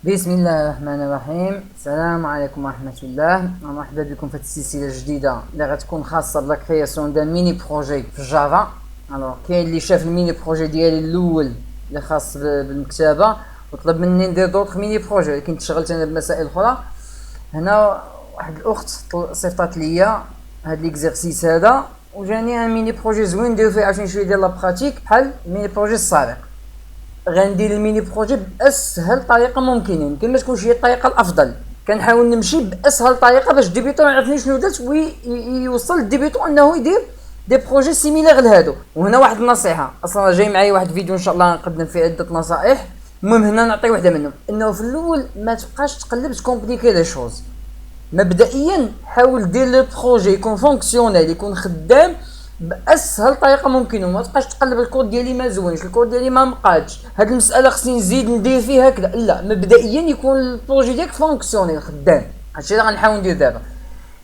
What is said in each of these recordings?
بسم الله الرحمن الرحيم. السلام عليكم ورحمة الله، مرحبا بكم في هذه السلسلة الجديدة اللي غتكون خاصة بلا كرياسيون دان ميني بروجي في جافا. الوغ كاين اللي شاف الميني بروجي ديالي الاول اللي خاص بالمكتبة وطلب مني ندير دوطخ ميني بروجي، ولكن تشغلت انا بمسائل اخرى. هنا واحد الاخت صيفطات ليا هاد ليكزارسيس هذا وجاني ان ميني بروجي زوين نديرو فيه عشان شويه ديال لا براتيك بحال ميني بروجي السابق. غندير الميني بروجي باسهل طريقه ممكنه، يمكن ما تكونش هي الطريقه الافضل، كنحاول نمشي باسهل طريقه باش الديبيتون يعرفني شنو درت ويوصل الديبيتون انه يدير دي بروجي سيميلير لهادو. وهنا واحد النصيحه، اصلا جاي معايا واحد الفيديو ان شاء الله نقدم فيه عده نصائح. المهم هنا نعطي وحده منهم، انه في الاول ما تبقاش تقلب تكومبليكي لي شوز. مبدئيا حاول دير لو بروجي يكون فونكسيونيل، يكون خدام باسهل طريقه ممكنه. ما تبقاش تقلب الكود ديالي ما زوينش، الكود ديالي ما مقادش، هاد المساله خصني نزيد ندير فيها كذا. لا، مبدئيا يكون البروجي ديالك فونكسيونيل خدام. هادشي اللي غنحاول ندير دابا.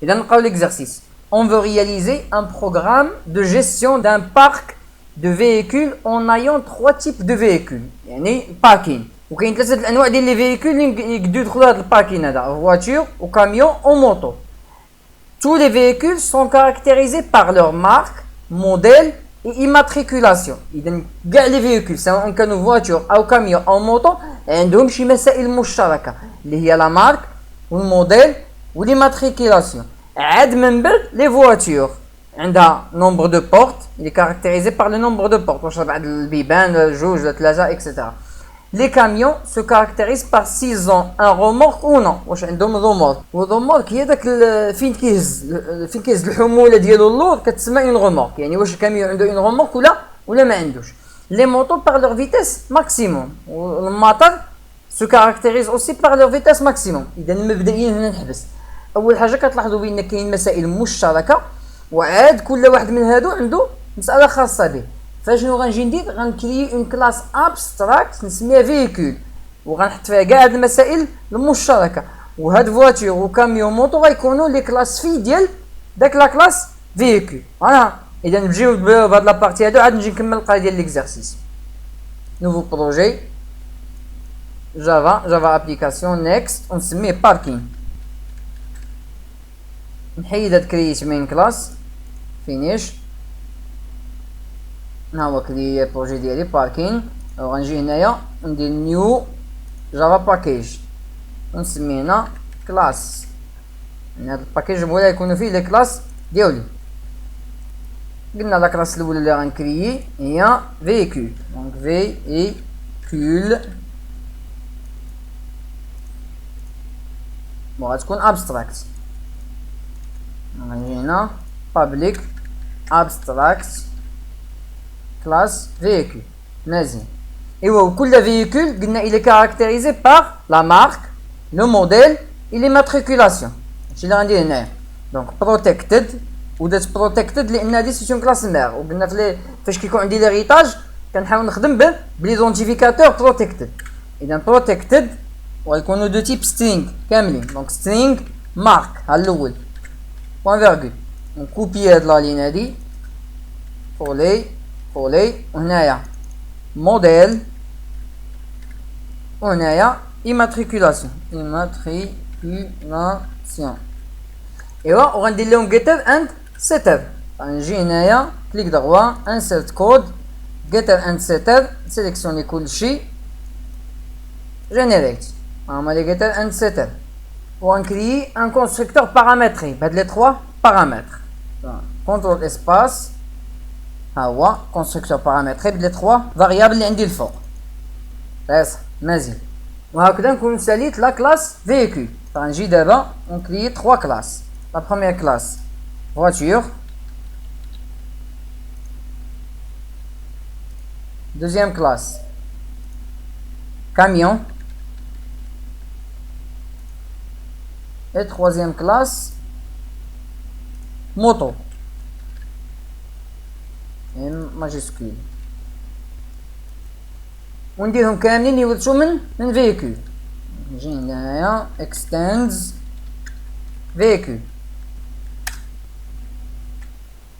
اذا نبقاو ليكزارسيس. On veut réaliser un programme de gestion d'un parc de véhicules en ayant trois types de véhicules. يعني باركين، وكاين ثلاثه الانواع ديال لي فييكول اللي يقدروا يدخلوا هذا الباركين هذا: فواتور وكاميون وموطو. Tous les véhicules sont caractérisés par leur marque, modèle et immatriculation. إذا كاع لي فييكول سواء كانوا فواتور أو كاميون أو موطو عندهم شي مسائل مشتركة اللي هي لا مارك والموديل والإماتريكولاسيون. عاد من بعد لي فواتور عندها نومبر دو بورت اللي كاركتيريزي بار لو نومبر دو بورت، واش بعد البيبان جوج ولا ثلاثة اكسيتيرا. Les camions se caractérisent par s'ils ont un remorque ou non. واش عندهم remorque، والرمورك هي داك فين كيهز الحموله ديالو اللور كتسمى اون remorque. يعني واش الكاميون عنده اون remorque ولا ما عندوش. Les motos par leur vitesse maximum، والمطر se caractérisent aussi par leur vitesse maximum. اذا مبدئيا هنا نحبس. اول حاجه كتلاحظوا بان كاين مسائل مشتركه، وعاد كل واحد من هادو عنده مساله خاصه به. فاشنو غنجي ندير؟ غنكري اون كلاس ابستراكت نسميها فيكول، وغنحط فيها كاع هاد المسائل المشتركه. وهاد فواتور وكاميون موطو غيكونوا لي كلاس في ديال داك لا كلاس فيكول. اذا نجيو بهاد لابارتي هادو عاد نجي نكمل القضيه ديال ليكزارسيس. نوفو بروجي جافا ابليكاسيون نيكست ونسميه باركين. نحيد هاد كرييت مين كلاس فينيش. ها هو كري بروجي ديالي باركين. غنجي هنايا ندير نيو جافا باكيج ونسميه هنا كلاس. يعني هاد الباكيج بغينا يكونوا فيه لي كلاس ديالي. قلنا لا كلاس الاولى اللي غنكريي هي فيكول، دونك فيكول غتكون ابستراكت. غنجي هنا public abstract classe véhicule. مزيان. ايوا كل فييكول قلنا il est caractérisé par la marque, le modèle et l'immatriculation. هادشي اللي غندير هنايا. دونك protected، ودات protected لان هادي سي اون كلاس مير، وقلنا فاش كيكون عندي ليريتاج كنحاول نخدم بليزونتيفيكاتور protected. اذا protected ويكونوا دو تيب string كاملين. دونك string marque ها الاول بوان فيرغول، نكوبي هاد لا لين هادي كولي وهنايا موديل وهنايا immatriculation. ايوا وغندير لهم getter and setter. غنجي هنايا كليك دغوا insert code getter and setter، سيليكسيوني كلشي generate. هما لي getter and setter. وغنكري ان كونستركتور بارامتري بهاد لي 3 بارامتر. كونترول اسباس ها هو كونستركتور بارامتري بهاد لي 3 فاريابل اللي عندي الفوق. بس مزيان. وهكذا نكون ساليت لا كلاس فيكول. غنجي دابا ونكري 3 كلاس. لا بروميير كلاس فواتور، دوزيام كلاس كاميون، et troisième classe moto M majuscule. ونديرهم كاملين يورثوا من فيكول. نجي هنايا extends فيكول.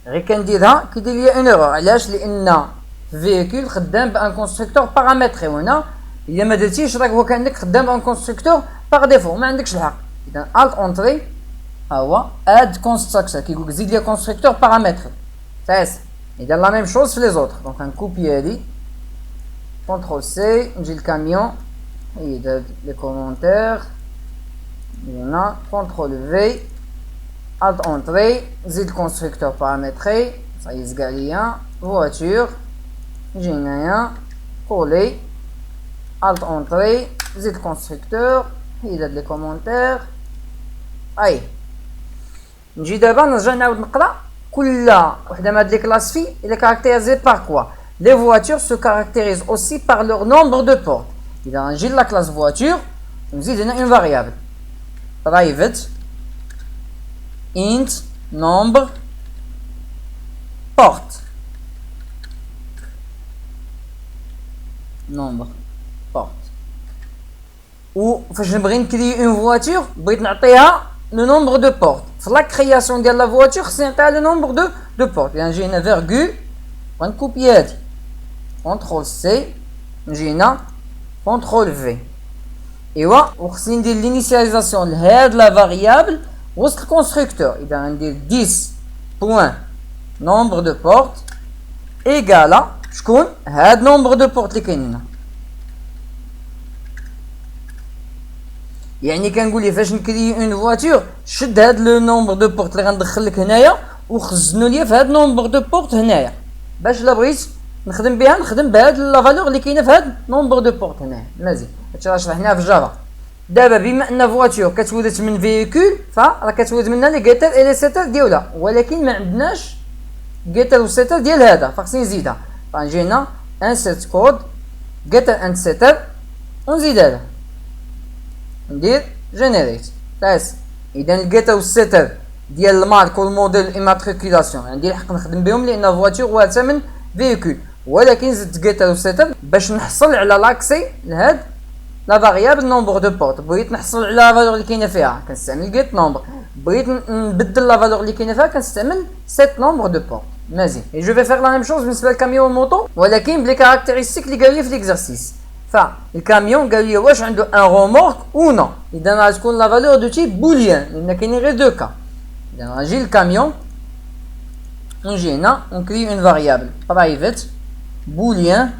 غير كنديرها كيدير لي اون ايرور. علاش؟ لان فيكول خدام بان كونستركتور بارامتري، وهنا الا ما درتيش راك هو كانك خدام ان كونستركتور باغ ديفو ما عندكش الحق. اذا الت اونطري هو اد كونستركتور كيقول لك زيد لي كونستركتور بارامتر ساس. اذا لا ميم شوز في لي زوتر. دونك غنكوبي هادي كونترول سي نجي الكاميون هيد لي كومونتير هنا كونترول في الت اونطري زيد كونستركتور بارامتري صاي زكا ليا فواتور نجي هنايا كولي الت اونطري زيد كونستركتور هيد هاد لي كومونتير اي. نجي دابا نرجع نعاود نقرا كل وحده من هاد لي كلاس في الى كاركتيريزي بار كوا. Les voitures se caractérisent aussi par leur nombre de portes. إذا نجي لا كلاس voiture نزيد هنا une variable private int nombre porte nombre porte. وفاش نبغي نكري اون فواتور بغيت نعطيها لو نومبر دو بورت في لا كرياسيون ديال لا فواتور خصني نعطيها لو نومبر دو بورت. يعني نجي هنا فيرغول غنكوبي هادي كونترول سي نجي هنا كونترول في ايوا وخصني ندير لينيسياليزاسيون لهاد لا فاريابل وسط الكونستركتور. اذا غندير 10 بوين نومبر دو بورت ايكالا شكون هاد نومبر دو بورت اللي كاين هنا. يعني كنقول لي فاش نكري اون فواتور شد هاد لو نومبر دو بورت اللي غندخل لك هنايا وخزنوا لي في هاد نومبر دو بورت هنايا باش لا بغيت نخدم بها نخدم بهاد لا فالور اللي كاينه في هاد نومبر دو بورت هنايا. مزيان هادشي راه شرحناه في جافا. دابا بما ان فواتور كتولد من فييكول فراه كتولد منها لي غيتر اي لي سيتر ديالها ولكن ما عندناش غيتر و سيتر ديال هذا فخصني نزيدها. فنجي هنا انسيرت كود غيتر اند سيتر ونزيد هذا ندير جينيريت تاس. اذا الغيتر و السيتر ديال المارك والموديل ايماتريكولاسيون عندي الحق نخدم بهم لان فواتور واتا من فييكول ولكن زدت غيتر و سيتر باش نحصل على لاكسي لهاد لا فاريابل نومبر دو بورت. بغيت نحصل على لا فالور اللي كاينه فيها كنستعمل جيت نومبر. بغيت نبدل لا فالور اللي كاينه فيها كنستعمل سيت نومبر دو بورت. مزيان اي جو في فير لا ميم شوز بالنسبه للكاميون والموطو ولكن بلي كاركتيرستيك اللي قالوا لي في ليكزارسيس. فالكاميون قال لي واش عنده ان رومورك او نو. اذا غتكون لا فالور دو تيب بوليان لان كاينين غير دو كا. اذا غنجي للكاميون ونجي هنا ونكري اون فاريابل برايفت بوليان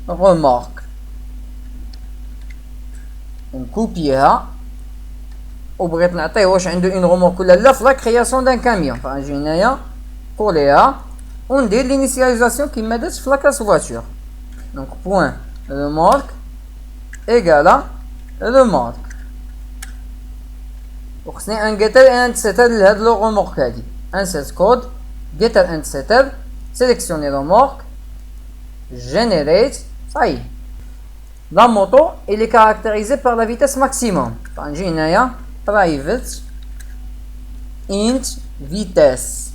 رومورك نكوبيها وبغيت نعطيه واش عنده اون رومورك ولا لا في لا كرياسيون دان كاميون. فنجي هنايا كوليها وندير لينيسياليزاسيون كيما درت في لا كلاس فواتور. دونك بوين رومورك ايكالا رومورك وخصني ان غيتر اند سيتر لهاد لو رومورك هادي. انسيرت كود غيتر اند سيتر سيليكسيوني رومورك جينيريت صاي. La moto elle est caractérisée par la vitesse maximum. فنجي هنايا private int vitesse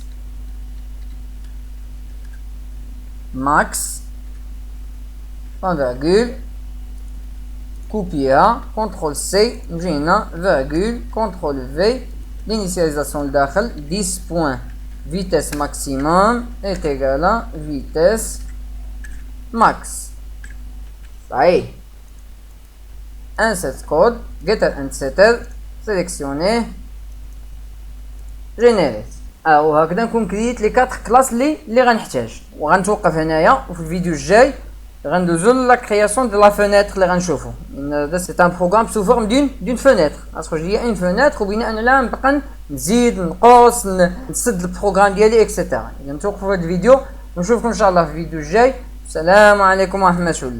max virgule copier CTRL C نجي هنا virgule CTRL V l'initialisation لداخل 10 points vitesse maximum est égal à vitesse max. صحيح. insert code getter and setter sélectionner generate. وهكذا نكون كريت لي 4 كلاس اللي غنحتاج وغنتوقف هنايا وفي الفيديو الجاي غندوزو لا كرياسيون دو لا فينيتر اللي غنشوفو. هذا سي ان بروغرام سو فورم دون فينيتر غتخرج ليا اون فينيتر وبناء عليها نبقى نزيد نقص نسد البروغرام ديالي اكسيتيرا. اذا نتوقفوا في هذا الفيديو ونشوفكم ان شاء الله في الفيديو الجاي. السلام عليكم ورحمه الله.